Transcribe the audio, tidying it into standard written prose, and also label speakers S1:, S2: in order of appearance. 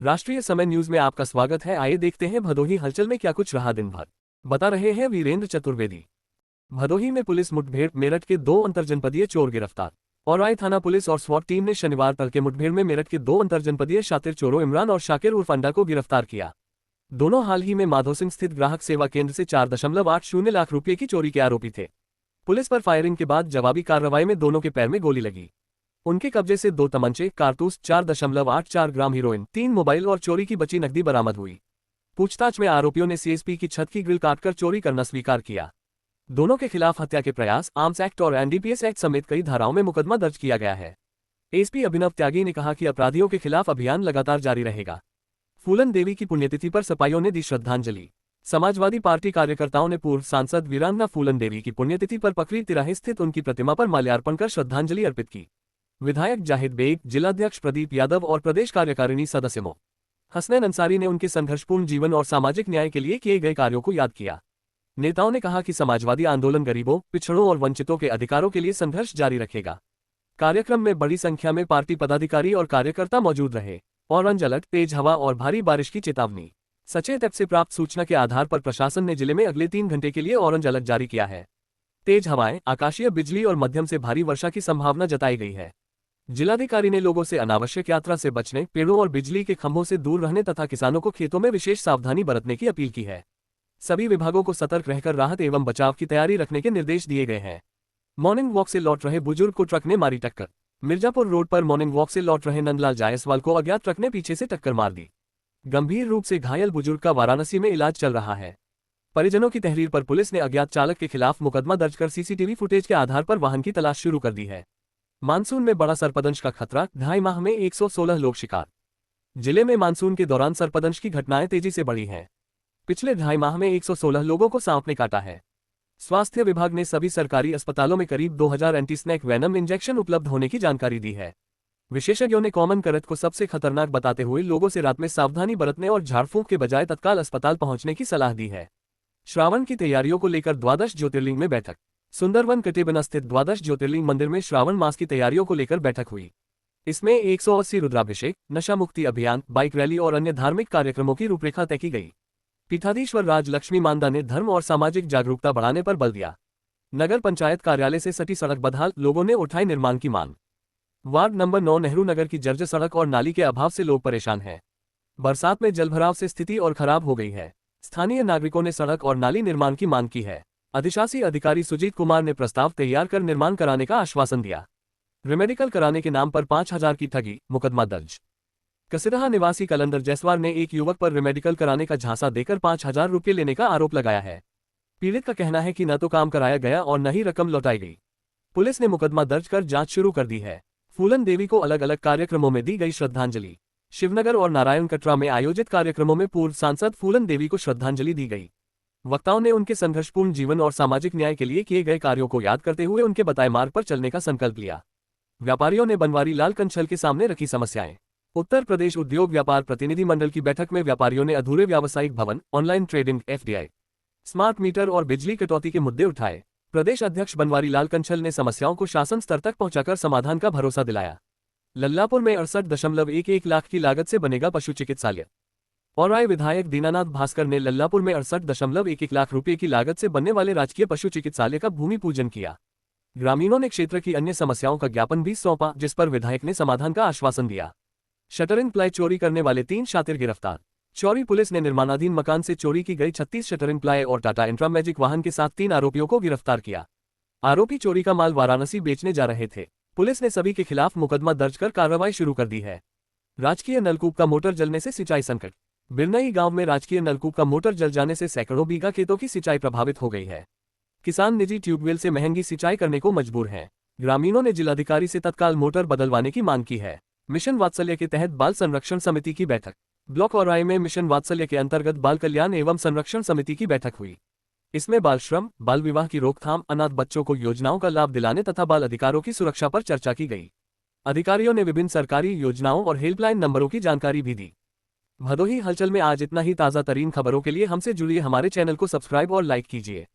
S1: राष्ट्रीय समय न्यूज में आपका स्वागत है। आइए देखते हैं भदोही हलचल में क्या कुछ रहा दिन भर। बता रहे हैं वीरेंद्र चतुर्वेदी। भदोही में पुलिस मुठभेड़, मेरठ के 2 अंतरजनपदीय चोर गिरफ्तार। औराई थाना पुलिस और स्वाट टीम ने शनिवार तड़के मुठभेड़ में मेरठ के 2 अंतरजनपदीय शातिर चोरों इमरान और शाकिर उर्फ अंडा को गिरफ्तार किया। दोनों हाल ही में माधो सिंह स्थित ग्राहक सेवा केंद्र से 4.80 लाख रुपये की चोरी के आरोपी थे। पुलिस पर फायरिंग के बाद जवाबी कार्रवाई में दोनों के पैर में गोली लगी। उनके कब्जे से 2 तमंचे, कारतूस, 4.84 ग्राम हीरोइन, 3 मोबाइल और चोरी की बची नकदी बरामद हुई। पूछताछ में आरोपियों ने सीएसपी की छत की ग्रिल काटकर चोरी करना स्वीकार किया। दोनों के खिलाफ हत्या के प्रयास, आर्म्स एक्ट और एनडीपीएस एक्ट समेत कई धाराओं में मुकदमा दर्ज किया गया है। एसपी अभिनव त्यागी ने कहा कि अपराधियों के खिलाफ अभियान लगातार जारी रहेगा। फूलन देवी की पुण्यतिथि पर सपाइयों ने दी श्रद्धांजलि। समाजवादी पार्टी कार्यकर्ताओं ने पूर्व सांसद वीरांगना फूलन देवी की पुण्यतिथि पर पकड़ी तिराहे स्थित उनकी प्रतिमा पर माल्यार्पण कर श्रद्धांजलि अर्पित की। विधायक जाहिद बेग, जिलाध्यक्ष प्रदीप यादव और प्रदेश कार्यकारिणी सदस्य मो हसनैन अंसारी ने उनके संघर्षपूर्ण जीवन और सामाजिक न्याय के लिए किए गए कार्यों को याद किया। नेताओं ने कहा कि समाजवादी आंदोलन गरीबों, पिछड़ों और वंचितों के अधिकारों के लिए संघर्ष जारी रखेगा। कार्यक्रम में बड़ी संख्या में पार्टी पदाधिकारी और कार्यकर्ता मौजूद रहे। ऑरेंज अलर्ट, तेज हवा और भारी बारिश की चेतावनी। सचेत ऐप से प्राप्त सूचना के आधार पर प्रशासन ने जिले में अगले 3 घंटे के लिए ऑरेंज अलर्ट जारी किया है। तेज हवाएं, आकाशीय बिजली और मध्यम से भारी वर्षा की संभावना जताई गई है। जिलाधिकारी ने लोगों से अनावश्यक यात्रा से बचने, पेड़ों और बिजली के खंभों से दूर रहने तथा किसानों को खेतों में विशेष सावधानी बरतने की अपील की है। सभी विभागों को सतर्क रहकर राहत एवं बचाव की तैयारी रखने के निर्देश दिए गए हैं। मॉर्निंग वॉक से लौट रहे बुजुर्ग को ट्रक ने मारी टक्कर। मिर्जापुर रोड पर मॉर्निंग वॉक से लौट रहे नंदलाल जायसवाल को अज्ञात ट्रक ने पीछे से टक्कर मार दी। गंभीर रूप से घायल बुजुर्ग का वाराणसी में इलाज चल रहा है। परिजनों की तहरीर पर पुलिस ने अज्ञात चालक के खिलाफ मुकदमा दर्ज कर सीसीटीवी फुटेज के आधार पर वाहन की तलाश शुरू कर दी है। मानसून में बड़ा सर्पदंश का खतरा, 2.5 माह में 116 लोग शिकार। जिले में मानसून के दौरान सर्पदंश की घटनाएं तेजी से बढ़ी हैं। पिछले 2.5 माह में 116 लोगों को सांप ने काटा है। स्वास्थ्य विभाग ने सभी सरकारी अस्पतालों में करीब 2000 एंटीस्नेक वेनम इंजेक्शन उपलब्ध होने की जानकारी दी है। विशेषज्ञों ने कॉमन करत को सबसे खतरनाक बताते हुए लोगों से रात में सावधानी बरतने और झाड़फूंक के बजाय तत्काल अस्पताल पहुंचने की सलाह दी है। श्रावण की तैयारियों को लेकर द्वादश ज्योतिर्लिंग में बैठक। सुंदरवन कटेबना स्थित द्वादश ज्योतिर्लिंग मंदिर में श्रावण मास की तैयारियों को लेकर बैठक हुई। इसमें 180 रुद्राभिषेक, नशा मुक्ति अभियान, बाइक रैली और अन्य धार्मिक कार्यक्रमों की रूपरेखा तय की गई। पीठाधीश्वर राज लक्ष्मी मांदा ने धर्म और सामाजिक जागरूकता बढ़ाने पर बल दिया। नगर पंचायत कार्यालय से सटी सड़क बदहाल, लोगों ने उठाई निर्माण की मांग। वार्ड नंबर 9 नेहरू नगर की जर्जर सड़क और नाली के अभाव से लोग परेशान हैं। बरसात में जलभराव से स्थिति और खराब हो गई है। स्थानीय नागरिकों ने सड़क और नाली निर्माण की मांग की है। अधिशासी अधिकारी सुजीत कुमार ने प्रस्ताव तैयार कर निर्माण कराने का आश्वासन दिया। रेमेडिकल कराने के नाम पर 5000 की ठगी, मुकदमा दर्ज। कसिरहा निवासी कलंदर जैसवार ने एक युवक पर रेमेडिकल कराने का झांसा देकर 5000 रुपये लेने का आरोप लगाया है। पीड़ित का कहना है कि न तो काम कराया गया और न ही रकम लौटाई गई। पुलिस ने मुकदमा दर्ज कर जांच शुरू कर दी है। फूलन देवी को अलग अलग कार्यक्रमों में दी गई श्रद्धांजलि। शिवनगर और नारायण कटरा में आयोजित कार्यक्रमों में पूर्व सांसद फूलन देवी को श्रद्धांजलि दी गई। वक्ताओं ने उनके संघर्षपूर्ण जीवन और सामाजिक न्याय के लिए किए गए कार्यों को याद करते हुए उनके बताए मार्ग पर चलने का संकल्प लिया। व्यापारियों ने बनवारी लाल कंछल के सामने रखी समस्याएं। उत्तर प्रदेश उद्योग व्यापार प्रतिनिधि मंडल की बैठक में व्यापारियों ने अधूरे व्यावसायिक भवन, online trading, FDI, smart meter और बिजली कटौती के मुद्दे उठाए। प्रदेश अध्यक्ष बनवारी लाल कंछल ने समस्याओं को शासन स्तर तक पहुंचाकर समाधान का भरोसा दिलाया। लल्लापुर में 68.11 लाख की लागत से बनेगा पशु चिकित्सालय। औराई विधायक दीनानाथ भास्कर ने लल्लापुर में 68.11 लाख रुपए की लागत से बनने वाले राजकीय पशु चिकित्सालय का भूमि पूजन किया। ग्रामीणों ने क्षेत्र की अन्य समस्याओं का ज्ञापन भी सौंपा, जिस पर विधायक ने समाधान का आश्वासन दिया। शटरिंग प्लाई चोरी करने वाले 3 शातिर गिरफ्तार। चौरी पुलिस ने निर्माणाधीन मकान से चोरी की गई 36 शटरिंग प्लाई और टाटा इंट्रा मैजिक वाहन के साथ 3 आरोपियों को गिरफ्तार किया। आरोपी चोरी का माल वाराणसी बेचने जा रहे थे। पुलिस ने सभी के खिलाफ मुकदमा दर्ज कर कार्रवाई शुरू कर दी है। राजकीय नलकूप का मोटर जलने से सिंचाई संकट। बिरनई गांव में राजकीय नलकूप का मोटर जल जाने से सैकड़ों बीघा खेतों की सिंचाई प्रभावित हो गई है। किसान निजी ट्यूबवेल से महंगी सिंचाई करने को मजबूर हैं। ग्रामीणों ने जिलाधिकारी से तत्काल मोटर बदलवाने की मांग की है। मिशन वात्सल्य के तहत बाल संरक्षण समिति की बैठक। ब्लॉक औराई में मिशन वात्सल्य के अंतर्गत बाल कल्याण एवं संरक्षण समिति की बैठक हुई। इसमें बाल श्रम, बाल विवाह की रोकथाम, अनाथ बच्चों को योजनाओं का लाभ दिलाने तथा बाल अधिकारों की सुरक्षा पर चर्चा की गई। अधिकारियों ने विभिन्न सरकारी योजनाओं और हेल्पलाइन नंबरों की जानकारी भी दी। भदोही हलचल में आज इतना ही। ताज़ा तरीन खबरों के लिए हमसे जुड़िए। हमारे चैनल को सब्सक्राइब और लाइक कीजिए।